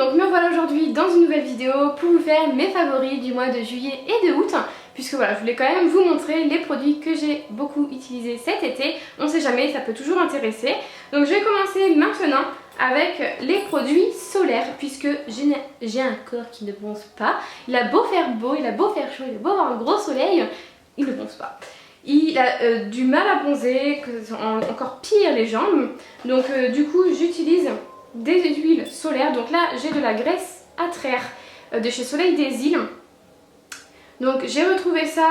Donc me voilà aujourd'hui dans une nouvelle vidéo pour vous faire mes favoris du mois de juillet et de août, puisque voilà, je voulais quand même vous montrer les produits que j'ai beaucoup utilisés cet été. On sait jamais, ça peut toujours intéresser. Donc je vais commencer maintenant avec les produits solaires, puisque j'ai un corps qui ne bronze pas. Il a beau faire beau, il a beau faire chaud, il a beau avoir un gros soleil, il ne bronze pas. Il a du mal à bronzer, encore pire les jambes. Donc du coup j'utilise des huiles solaires. Donc là j'ai de la graisse à traire de chez Soleil des Îles. Donc j'ai retrouvé ça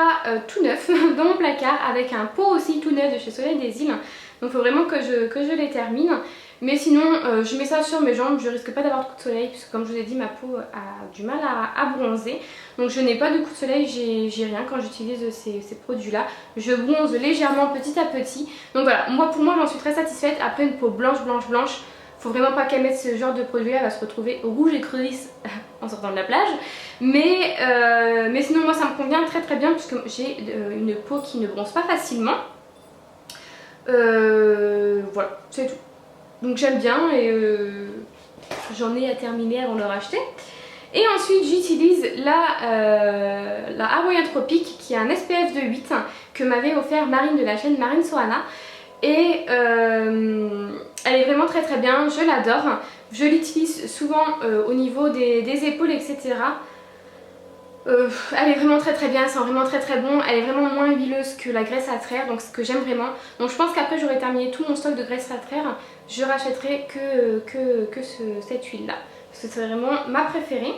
tout neuf dans mon placard, avec un pot aussi tout neuf de chez Soleil des Îles. Donc il faut vraiment que je les termine. Mais sinon je mets ça sur mes jambes, je risque pas d'avoir de coup de soleil, puisque comme je vous ai dit ma peau a du mal à bronzer. Donc je n'ai pas de coup de soleil, j'ai rien quand j'utilise ces produits là. Je bronze légèrement petit à petit. Donc voilà, pour moi j'en suis très satisfaite. Après une peau blanche, faut vraiment pas qu'elle mette ce genre de produit là, elle va se retrouver rouge et creuse en sortant de la plage. Mais sinon moi ça me convient très bien, puisque j'ai une peau qui ne bronze pas facilement. Voilà, c'est tout. Donc j'aime bien et j'en ai à terminer avant de le racheter. Et ensuite j'utilise la Hawaii Tropique, qui a un SPF de 8 que m'avait offert Marine de la chaîne Marine Sohana. Et elle est vraiment très bien, je l'adore. Je l'utilise souvent au niveau des épaules, etc. Elle est vraiment très bien, elle sent vraiment très bon. Elle est vraiment moins huileuse que la graisse à traire, donc ce que j'aime vraiment. Donc je pense qu'après j'aurai terminé tout mon stock de graisse à traire, je rachèterai que cette huile là, parce que c'est vraiment ma préférée.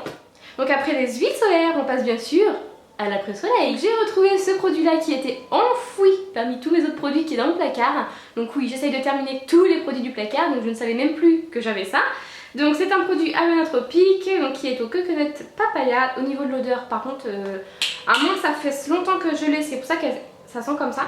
Donc après les huiles solaires, on passe bien sûr à l'après-soleil. J'ai retrouvé ce produit là qui était enfoui parmi tous mes autres produits qui est dans mon placard. Donc oui, j'essaye de terminer tous les produits du placard, donc je ne savais même plus que j'avais ça. Donc c'est un produit Tropique, donc qui est au coconut papaya. Au niveau de l'odeur par contre, à moins que ça fait longtemps que je l'ai, c'est pour ça que ça sent comme ça.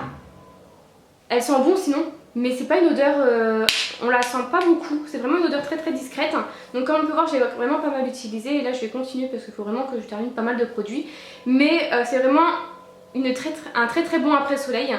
Elle sent bon sinon, mais c'est pas une odeur, on la sent pas beaucoup, c'est vraiment une odeur très discrète. Donc comme on peut voir, j'ai vraiment pas mal utilisé et là je vais continuer parce qu'il faut vraiment que je termine pas mal de produits. Mais c'est vraiment un très bon après-soleil.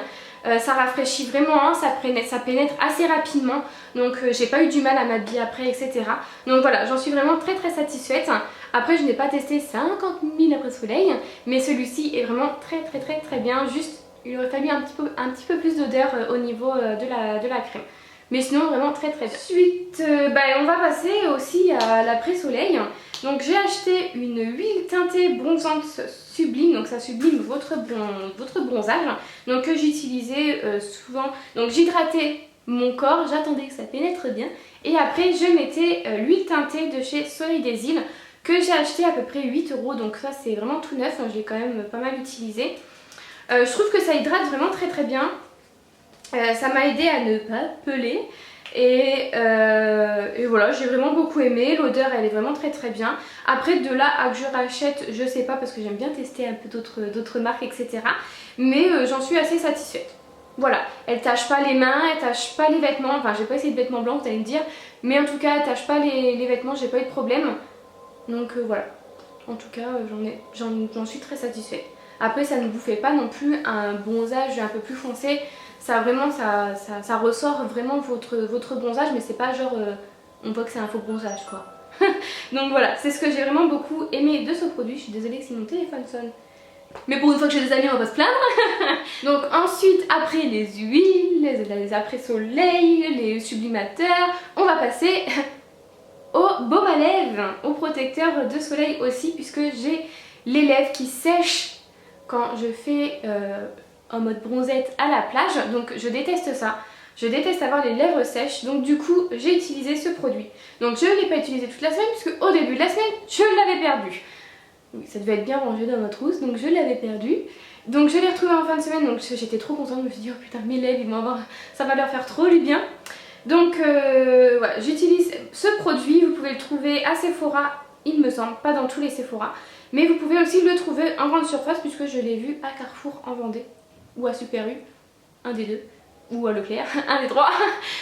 Ça rafraîchit vraiment, hein, ça pénètre assez rapidement, donc j'ai pas eu du mal à m'habiller après, etc. Donc voilà, j'en suis vraiment très satisfaite. Après je n'ai pas testé 50 000 après-soleil, mais celui-ci est vraiment très bien. Juste il aurait fallu un petit peu plus d'odeur au niveau de la crème. Mais sinon vraiment très bien. Ensuite on va passer aussi à l'après-soleil. Donc j'ai acheté une huile teintée bronzante sublime, donc ça sublime votre bronzage. Donc que j'utilisais souvent, donc j'hydratais mon corps, j'attendais que ça pénètre bien. Et après je mettais l'huile teintée de chez Soleil des Îles, que j'ai acheté à peu près 8 €. Donc ça c'est vraiment tout neuf, hein, je l'ai quand même pas mal utilisé. Je trouve que ça hydrate vraiment très bien. Ça m'a aidé à ne pas peler. Et voilà, j'ai vraiment beaucoup aimé. L'odeur elle est vraiment très bien. Après de là à que je rachète, je sais pas, parce que j'aime bien tester un peu d'autres marques, etc. Mais j'en suis assez satisfaite. Voilà, elle tâche pas les mains, elle tâche pas les vêtements. Enfin j'ai pas essayé de vêtements blancs, vous allez me dire, mais en tout cas elle tâche pas les vêtements, j'ai pas eu de problème. Donc voilà, en tout cas j'en suis très satisfaite. Après ça ne vous fait pas non plus un bronzage un peu plus foncé. Ça ressort vraiment votre bronzage, mais c'est pas genre on voit que c'est un faux bronzage quoi. Donc voilà, c'est ce que j'ai vraiment beaucoup aimé de ce produit. Je suis désolée que si mon téléphone sonne, mais pour une fois que j'ai des amis on va pas se plaindre. Donc ensuite, après les huiles, les après-soleil, les sublimateurs, on va passer au baume à lèvres, au protecteur de soleil aussi, puisque j'ai les lèvres qui sèchent quand je fais en mode bronzette à la plage. Donc je déteste ça, je déteste avoir les lèvres sèches. Donc du coup j'ai utilisé ce produit. Donc je ne l'ai pas utilisé toute la semaine, puisque au début de la semaine je l'avais perdu. Oui, ça devait être bien rangé dans ma trousse, donc je l'avais perdu. Donc je l'ai retrouvé en fin de semaine, donc j'étais trop contente. Je me suis dit oh putain, mes lèvres ça va leur faire trop du bien. Donc voilà, j'utilise ce produit. Vous pouvez le trouver à Sephora, il me semble, pas dans tous les Sephora, mais vous pouvez aussi le trouver en grande surface, puisque je l'ai vu à Carrefour en Vendée, ou à Super U, un des deux, ou à Leclerc, un des trois.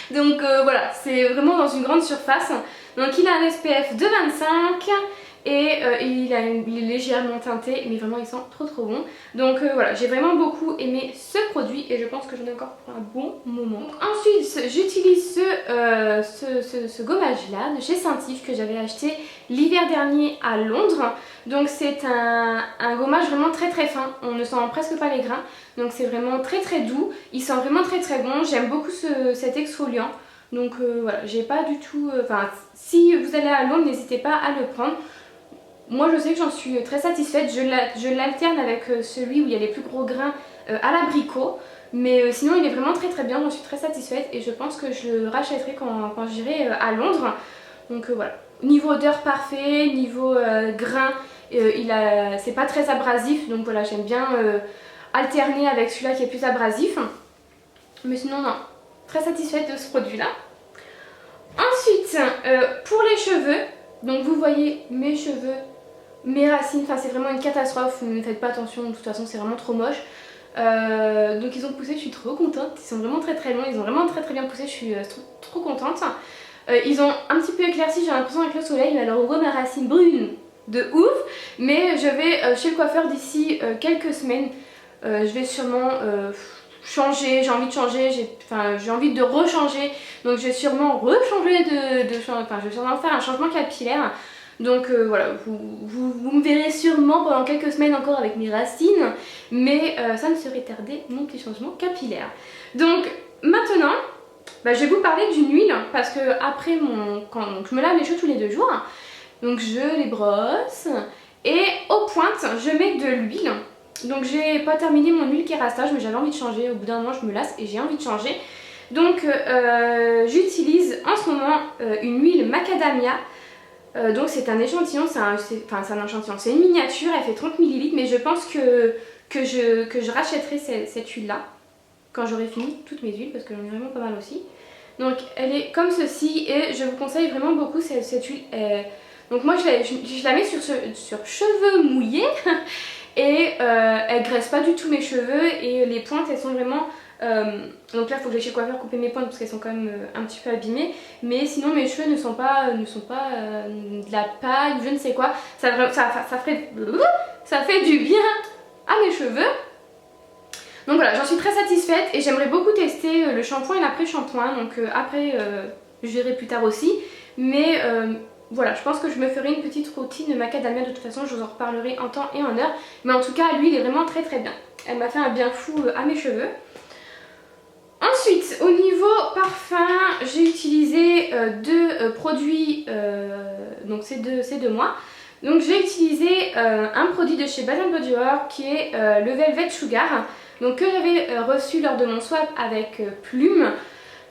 Donc voilà, c'est vraiment dans une grande surface. Donc il a un SPF de 25 et il est légèrement teinté, mais vraiment il sent trop bon. Donc voilà, j'ai vraiment beaucoup aimé ce produit et je pense que j'en ai encore pour un bon moment. Ensuite j'utilise ce gommage là de chez Saint-Yves que j'avais acheté l'hiver dernier à Londres. Donc c'est un gommage vraiment très fin, on ne sent presque pas les grains, donc c'est vraiment très doux, il sent vraiment très bon, j'aime beaucoup cet exfoliant. Donc voilà, j'ai pas du tout... Enfin, si vous allez à Londres, n'hésitez pas à le prendre. Moi je sais que j'en suis très satisfaite, je l'alterne avec celui où il y a les plus gros grains à l'abricot. Mais sinon il est vraiment très bien, j'en suis très satisfaite et je pense que je le rachèterai quand j'irai à Londres. Donc voilà, niveau odeur parfait, niveau grain, c'est pas très abrasif. Donc voilà, j'aime bien alterner avec celui-là qui est plus abrasif. Mais sinon non, très satisfaite de ce produit là. Ensuite pour les cheveux, donc vous voyez mes cheveux, mes racines, enfin c'est vraiment une catastrophe, ne faites pas attention, de toute façon c'est vraiment trop moche. Donc ils ont poussé, je suis trop contente, ils sont vraiment très longs, ils ont vraiment très bien poussé, je suis trop contente. Ils ont un petit peu éclairci, j'ai l'impression avec le soleil, mais alors on voit ma racine brune de ouf. Mais je vais chez le coiffeur d'ici quelques semaines, je vais sûrement changer, j'ai envie de changer, j'ai envie de rechanger. Donc je vais sûrement rechanger je vais sûrement faire un changement capillaire. Donc voilà, vous me verrez sûrement pendant quelques semaines encore avec mes racines, mais ça ne serait tardé mon petit changement capillaire. Donc maintenant, je vais vous parler d'une huile parce que après quand je me lave les cheveux tous les 2 jours, donc je les brosse et aux pointes je mets de l'huile. Donc j'ai pas terminé mon huile Kérastase, mais j'avais envie de changer, au bout d'un moment je me lasse et j'ai envie de changer. Donc j'utilise en ce moment une huile macadamia. Donc c'est un échantillon, c'est un échantillon, c'est une miniature, elle fait 30 ml, mais je pense que je rachèterai cette huile là quand j'aurai fini toutes mes huiles parce que j'en ai vraiment pas mal aussi. Donc elle est comme ceci et je vous conseille vraiment beaucoup cette huile. Donc moi je la mets sur cheveux mouillés et elle graisse pas du tout mes cheveux et les pointes elles sont vraiment... donc là il faut que j'aille chez le coiffeur couper mes pointes parce qu'elles sont quand même un petit peu abîmées, mais sinon mes cheveux ne sont pas de la paille ou je ne sais quoi, ça fait du bien à mes cheveux. Donc voilà, j'en suis très satisfaite et j'aimerais beaucoup tester le shampoing et l'après-shampoing, donc après je verrai plus tard aussi, mais voilà, je pense que je me ferai une petite routine de macadamia, de toute façon je vous en reparlerai en temps et en heure, mais en tout cas l'huile est vraiment très bien, elle m'a fait un bien fou à mes cheveux. Ensuite, au niveau parfum, j'ai utilisé 2 produits, donc c'est de moi. Donc j'ai utilisé un produit de chez Bath & Body Works qui est le Velvet Sugar, donc que j'avais reçu lors de mon swap avec Plume,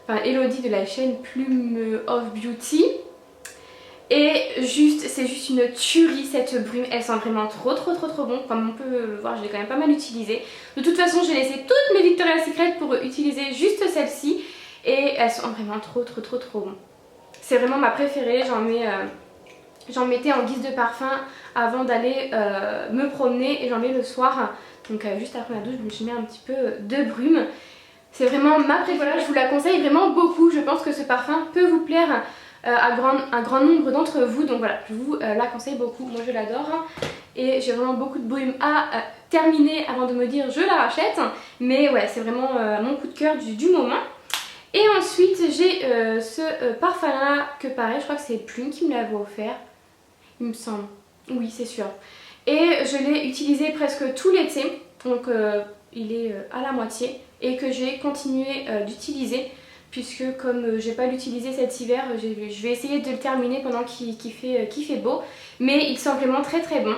enfin Elodie de la chaîne Plume of Beauty. Et c'est juste une tuerie cette brume, elle sent vraiment trop bon, comme on peut le voir je l'ai quand même pas mal utilisée. De toute façon j'ai laissé toutes mes Victoria's Secret pour utiliser juste celle-ci et elles sont vraiment trop bon. C'est vraiment ma préférée, j'en mettais en guise de parfum avant d'aller me promener et j'en mets le soir, donc juste après ma douche je mets un petit peu de brume. C'est vraiment ma préférée, voilà, je vous la conseille vraiment beaucoup, je pense que ce parfum peut vous plaire un grand nombre d'entre vous, donc voilà, je vous la conseille beaucoup, moi je l'adore et j'ai vraiment beaucoup de brume à terminer avant de me dire je la rachète, mais ouais c'est vraiment mon coup de cœur du moment. Et ensuite j'ai ce parfum là que pareil je crois que c'est Plume qui me l'avait offert, il me semble, oui c'est sûr, et je l'ai utilisé presque tout l'été, donc il est à la moitié et que j'ai continué d'utiliser puisque comme j'ai pas l'utilisé cet hiver, je vais essayer de le terminer pendant qu'il fait beau, mais il sent vraiment très bon.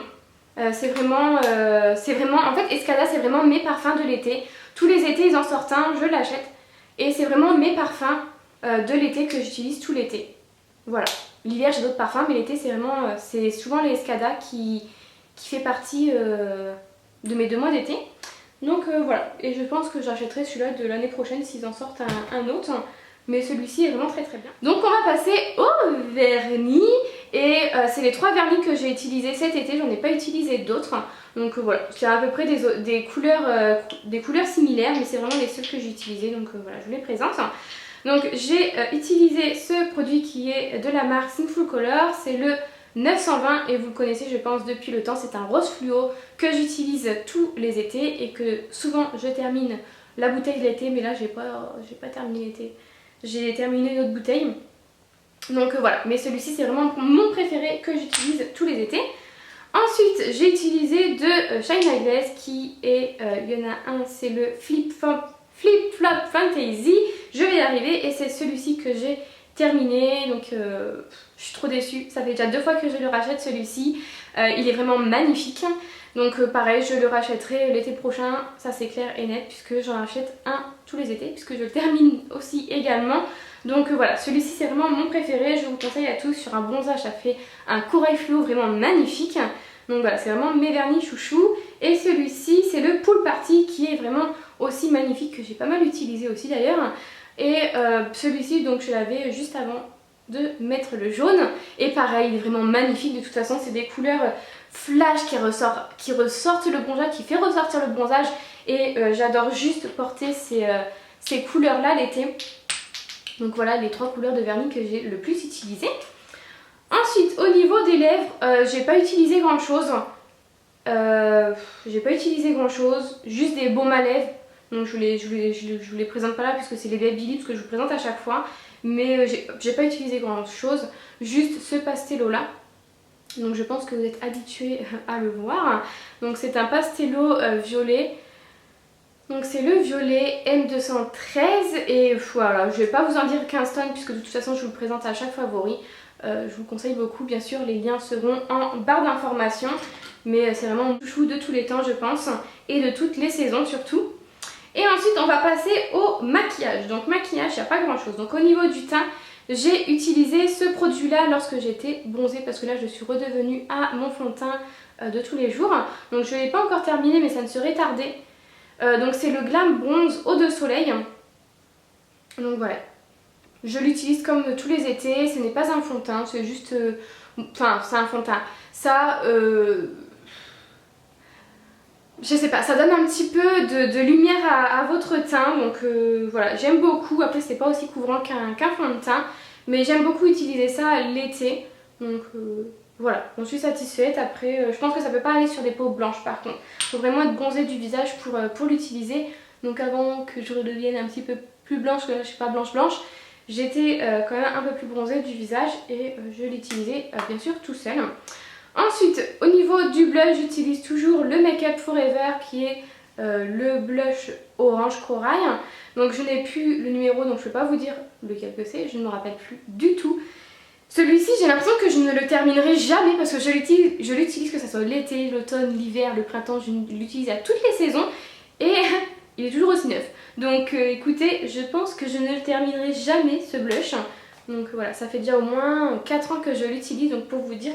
C'est vraiment en fait Escada c'est vraiment mes parfums de l'été, tous les étés ils en sortent un, je l'achète et c'est vraiment mes parfums de l'été que j'utilise tout l'été. Voilà, l'hiver j'ai d'autres parfums mais l'été c'est souvent les Escada qui fait partie de mes 2 mois d'été. Donc voilà, et je pense que j'achèterai celui-là de l'année prochaine s'ils en sortent un autre. Mais celui-ci est vraiment très bien. Donc on va passer au vernis. Et c'est les 3 vernis que j'ai utilisés cet été, j'en ai pas utilisé d'autres. Donc voilà, c'est à peu près des couleurs similaires, mais c'est vraiment les seuls que j'ai utilisés. Donc voilà, je vous les présente. Donc j'ai utilisé ce produit qui est de la marque Sinful Color, c'est le 920 et vous le connaissez je pense depuis le temps, c'est un rose fluo que j'utilise tous les étés et que souvent je termine la bouteille de l'été, mais là j'ai pas terminé l'été, j'ai terminé une autre bouteille. Donc voilà, mais celui-ci c'est vraiment mon préféré que j'utilise tous les étés. Ensuite j'ai utilisé de Shine My Glaze qui est, il y en a un c'est le Flip Flop Fantasy, je vais y arriver et c'est celui-ci que j'ai terminé, donc je suis trop déçue, ça fait déjà 2 fois que je le rachète celui-ci, il est vraiment magnifique, donc pareil je le rachèterai l'été prochain, ça c'est clair et net puisque j'en achète un tous les étés puisque je le termine aussi également. Donc voilà, celui-ci c'est vraiment mon préféré, je vous conseille à tous sur un bronzage, ça fait un corail fluo vraiment magnifique. Donc voilà, c'est vraiment mes vernis chouchou. Et celui-ci c'est le Pool Party qui est vraiment aussi magnifique, que j'ai pas mal utilisé aussi d'ailleurs. Et celui-ci donc je l'avais juste avant de mettre le jaune. Et pareil, il est vraiment magnifique, de toute façon c'est des couleurs flash qui ressortent le bronzage, qui fait ressortir le bronzage. Et j'adore juste porter ces couleurs là l'été. Donc voilà les 3 couleurs de vernis que j'ai le plus utilisé. Ensuite au niveau des lèvres, j'ai pas utilisé grand chose. Juste des baumes à lèvres. Donc je vous les présente pas là puisque c'est les Baby Lips que je vous présente à chaque fois. Mais j'ai pas utilisé grand chose, juste ce pastello là. Donc je pense que vous êtes habitués à le voir. Donc c'est un pastello violet. Donc c'est le violet M213 et voilà, je vais pas vous en dire 15 tonnes puisque de toute façon je vous le présente à chaque favori. Je vous conseille beaucoup, bien sûr les liens seront en barre d'informations. Mais c'est vraiment mon chouchou de tous les temps je pense et de toutes les saisons surtout. Et ensuite on va passer au maquillage. Donc maquillage, il n'y a pas grand chose. Donc au niveau du teint, j'ai utilisé ce produit là lorsque j'étais bronzée parce que là je suis redevenue à mon fond de teint de tous les jours. Donc je ne l'ai pas encore terminé mais ça ne serait tardé. Donc c'est le Glam Bronze Eau de Soleil. Donc voilà. Je l'utilise comme tous les étés, ce n'est pas un fond de teint, c'est juste... Enfin c'est un fond de teint. Ça... je sais pas, ça donne un petit peu de lumière à votre teint, donc voilà, j'aime beaucoup. Après c'est pas aussi couvrant qu'un fond de teint, mais j'aime beaucoup utiliser ça l'été, donc voilà, j'en suis satisfaite. Après je pense que ça peut pas aller sur des peaux blanches par contre, il faut vraiment être bronzé du visage pour l'utiliser. Donc avant que je redevienne un petit peu plus blanche, que là je suis pas blanche, j'étais quand même un peu plus bronzée du visage et je l'utilisais bien sûr tout seul. Ensuite, au niveau du blush, j'utilise toujours le Make Up Forever qui est le blush orange corail. Donc je n'ai plus le numéro, donc je ne peux pas vous dire lequel que c'est, je ne me rappelle plus du tout. Celui-ci, j'ai l'impression que je ne le terminerai jamais parce que je l'utilise que ce soit l'été, l'automne, l'hiver, le printemps, je l'utilise à toutes les saisons et il est toujours aussi neuf. Donc écoutez, je pense que je ne le terminerai jamais ce blush. Donc voilà, ça fait déjà au moins 4 ans que je l'utilise, donc pour vous dire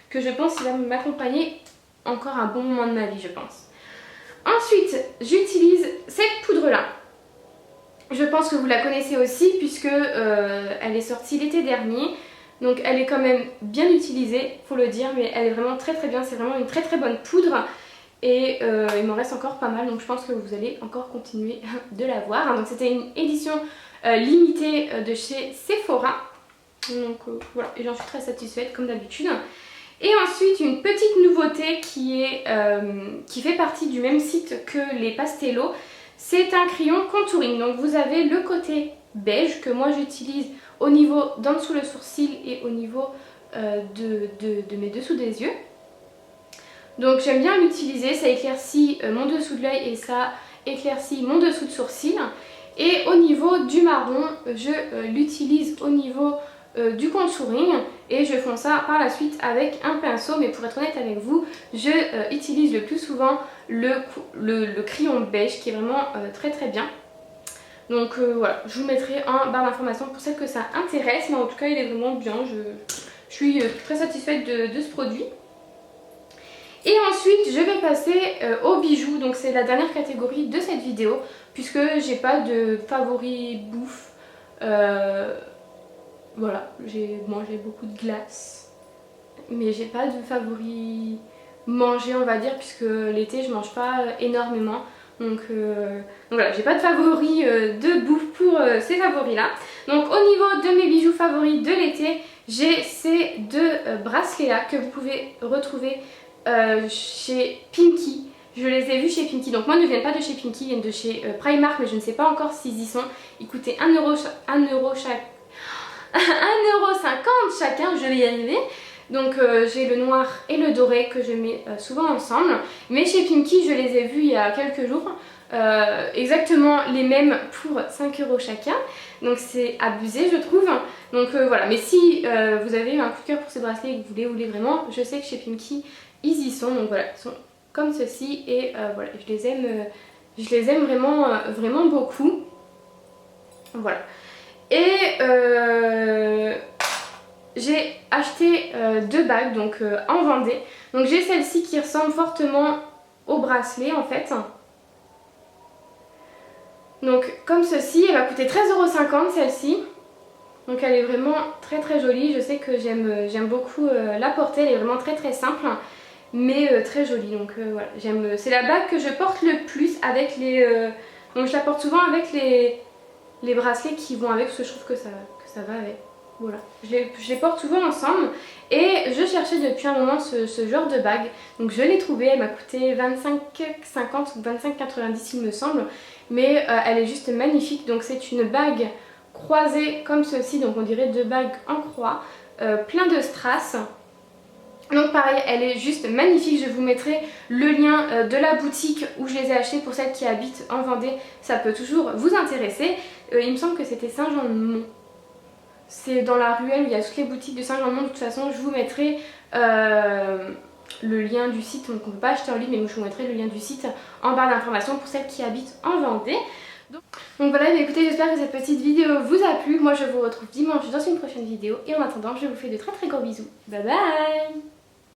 que je pense qu'il va m'accompagner encore un bon moment de ma vie, je pense. Ensuite, j'utilise cette poudre là. Je pense que vous la connaissez aussi puisque elle est sortie l'été dernier. Donc elle est quand même bien utilisée, faut le dire, mais elle est vraiment très très bien. C'est vraiment une très très bonne poudre. Et il m'en reste encore pas mal, donc je pense que vous allez encore continuer de la voir. Donc c'était une édition limitée de chez Sephora. Donc voilà, et j'en suis très satisfaite comme d'habitude. Et ensuite une petite nouveauté qui fait partie du même site que les Pastellos. C'est un crayon contouring. Donc vous avez le côté beige que moi j'utilise au niveau d'en dessous le sourcil et au niveau de mes dessous des yeux. Donc j'aime bien l'utiliser, ça éclaircit mon dessous de l'œil et ça éclaircit mon dessous de sourcil. Et au niveau du marron, je l'utilise au niveau du contouring et je fonce ça par la suite avec un pinceau. Mais pour être honnête avec vous, je utilise le plus souvent le crayon beige qui est vraiment très très bien. Donc voilà, je vous mettrai en barre d'informations pour celles que ça intéresse, mais en tout cas il est vraiment bien, je suis très satisfaite de ce produit. Et ensuite je vais passer aux bijoux, donc c'est la dernière catégorie de cette vidéo puisque j'ai pas de favoris bouffe. Voilà, j'ai mangé beaucoup de glace mais j'ai pas de favoris manger on va dire puisque l'été je mange pas énormément. Donc voilà, j'ai pas de favoris de bouffe pour ces favoris là. Donc au niveau de mes bijoux favoris de l'été, J'ai ces deux bracelets là que vous pouvez retrouver chez Pinky. Je les ai vus chez Pinky, donc moi ils ne viennent pas de chez Pinky, ils viennent de chez Primark, mais je ne sais pas encore s'ils y sont. Ils coûtaient 1 euro chaque. 1,50 € chacun, je vais y arriver. Donc j'ai le noir et le doré que je mets souvent ensemble. Mais chez Pinky, je les ai vus il y a quelques jours. Exactement les mêmes pour 5 € chacun. Donc c'est abusé, je trouve. Donc voilà, mais si vous avez eu un coup de cœur pour ces bracelets et que vous les voulez vraiment, je sais que chez Pinky, ils y sont. Donc voilà, ils sont comme ceci et voilà, je les aime vraiment, vraiment beaucoup. Voilà. Et j'ai acheté deux bagues donc en Vendée. Donc j'ai celle-ci qui ressemble fortement au bracelet en fait. Donc comme ceci, elle va coûter 13,50 € celle-ci. Donc elle est vraiment très très jolie. Je sais que j'aime beaucoup la porter, elle est vraiment très très simple. Mais très jolie, donc voilà, j'aime. C'est la bague que je porte le plus avec les... donc je la porte souvent avec les bracelets qui vont avec, parce que je trouve que ça va avec. Voilà, je les porte souvent ensemble et je cherchais depuis un moment ce genre de bague. Donc je l'ai trouvée, elle m'a coûté 25,50 ou 25,90 il me semble. Mais elle est juste magnifique, donc c'est une bague croisée comme ceci, donc on dirait deux bagues en croix, plein de strass. Donc pareil, elle est juste magnifique, je vous mettrai le lien de la boutique où je les ai achetées pour celles qui habitent en Vendée, ça peut toujours vous intéresser. Il me semble que c'était Saint-Jean-de-Mont. C'est dans la ruelle où il y a toutes les boutiques de Saint-Jean-de-Mont, de toute façon je vous mettrai le lien du site, donc on ne peut pas acheter en ligne mais je vous mettrai le lien du site en barre d'informations pour celles qui habitent en Vendée. Donc voilà, écoutez, j'espère que cette petite vidéo vous a plu. Moi je vous retrouve dimanche dans une prochaine vidéo et en attendant je vous fais de très très gros bisous. Bye bye.